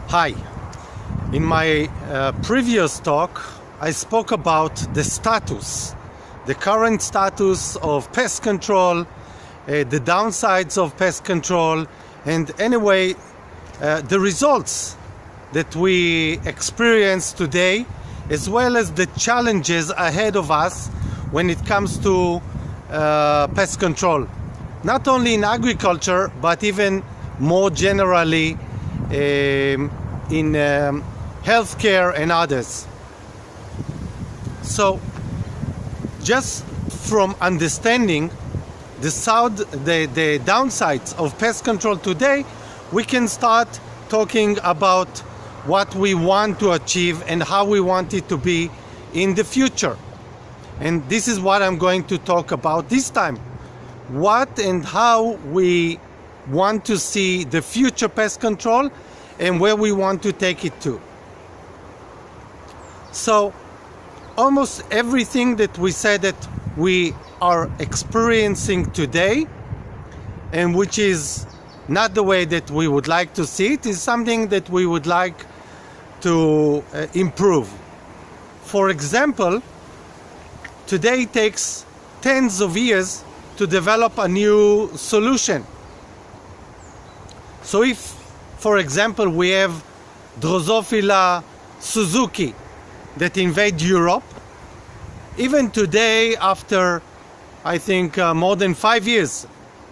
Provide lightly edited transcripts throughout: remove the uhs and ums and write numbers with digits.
Hi. In my previous talk, I spoke about the current status of pest control, the downsides of pest control, and anyway, the results that we experience today, as well as the challenges ahead of us when it comes to pest control. Not only in agriculture, but even more generally in healthcare and others. So just from understanding the downsides of pest control today, we can start talking about what we want to achieve and how we want it to be in the future. And this is what I'm going to talk about this time. What and how we want to see the future pest control and where we want to take it to. So almost everything that we said that we are experiencing today, and which is not the way that we would like to see it, is something that we would like to improve. For example, today it takes tens of years to develop a new solution. So if, for example, we have Drosophila Suzuki that invade Europe, even today, after I think more than 5 years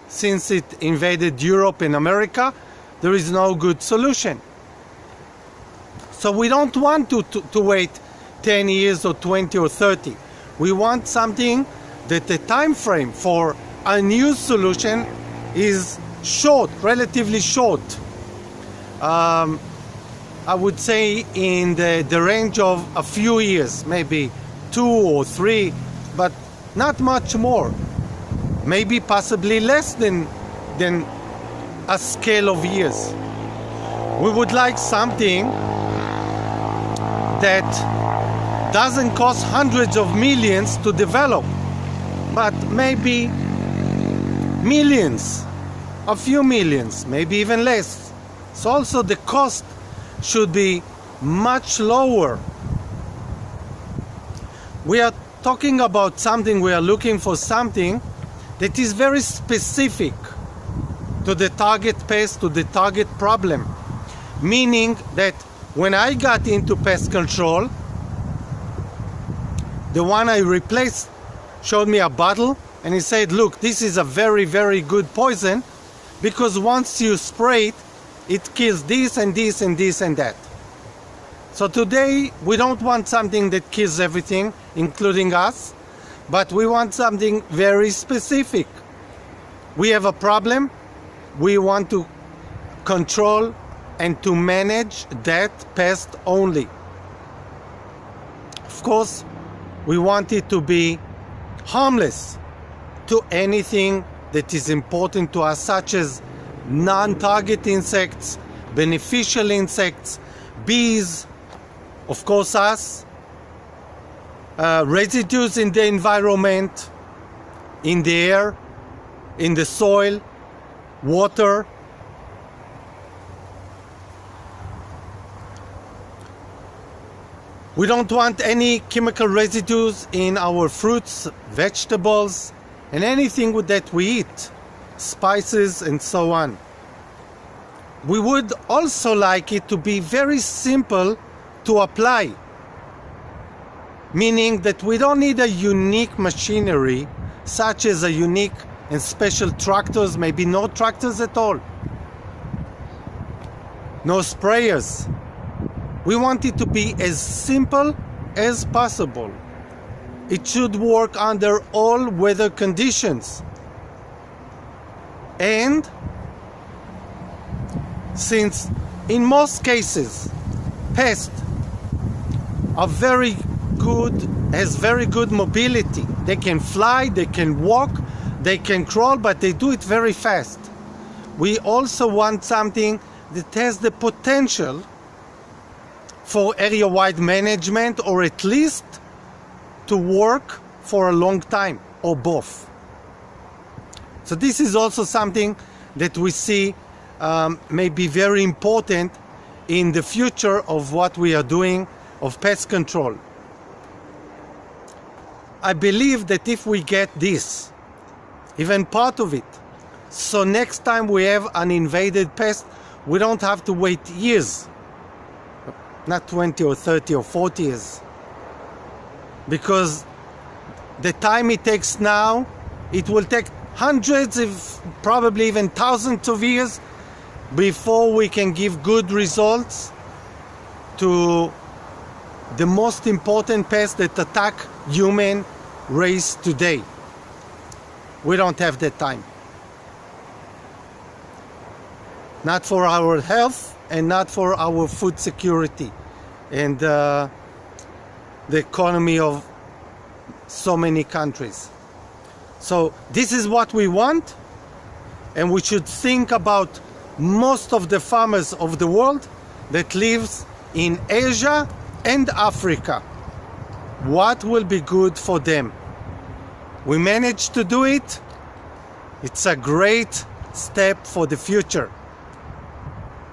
since it invaded Europe and America, there is no good solution. So we don't want to wait 10 years or 20 or 30. We want something that the time frame for a new solution is short, relatively short. I would say in the range of a few years, maybe 2 or 3, but not much more. Maybe possibly less than a scale of years. We would like something that doesn't cost hundreds of millions to develop, but maybe millions, a few millions, maybe even less. So also the cost should be much lower. We are talking about something, we are looking for something that is very specific to the target pest, to the target problem. Meaning that when I got into pest control, the one I replaced showed me a bottle and he said, look, this is a very, very good poison because once you spray it, it kills this and this and this and that. So today we don't want something that kills everything, including us, but we want something very specific. We have a problem, we want to control and to manage that pest only. Of course, we want it to be harmless to anything that is important to us, such as non-target insects, beneficial insects, bees, of course us, residues in the environment, in the air, in the soil, water. We don't want any chemical residues in our fruits, vegetables, and anything that we eat, spices and so on. We would also like it to be very simple to apply, meaning that we don't need a unique machinery, such as a unique and special tractors, maybe no tractors at all, no sprayers. We want it to be as simple as possible. It should work under all weather conditions. And since in most cases pests are has very good mobility, they can fly, they can walk, they can crawl, but they do it very fast. We also want something that has the potential for area-wide management, or at least to work for a long time, or both. So this is also something that we see may be very important in the future of what we are doing of pest control. I believe that if we get this, even part of it, so next time we have an invaded pest, we don't have to wait years, not 20 or 30 or 40 years. Because the time it takes now, it will take hundreds, if probably even thousands of years before we can give good results to the most important pests that attack human race today. We don't have that time. Not for our health and not for our food security and the economy of so many countries. So this is what we want, and we should think about most of the farmers of the world that lives in Asia and Africa. What will be good for them? We managed to do it. It's a great step for the future.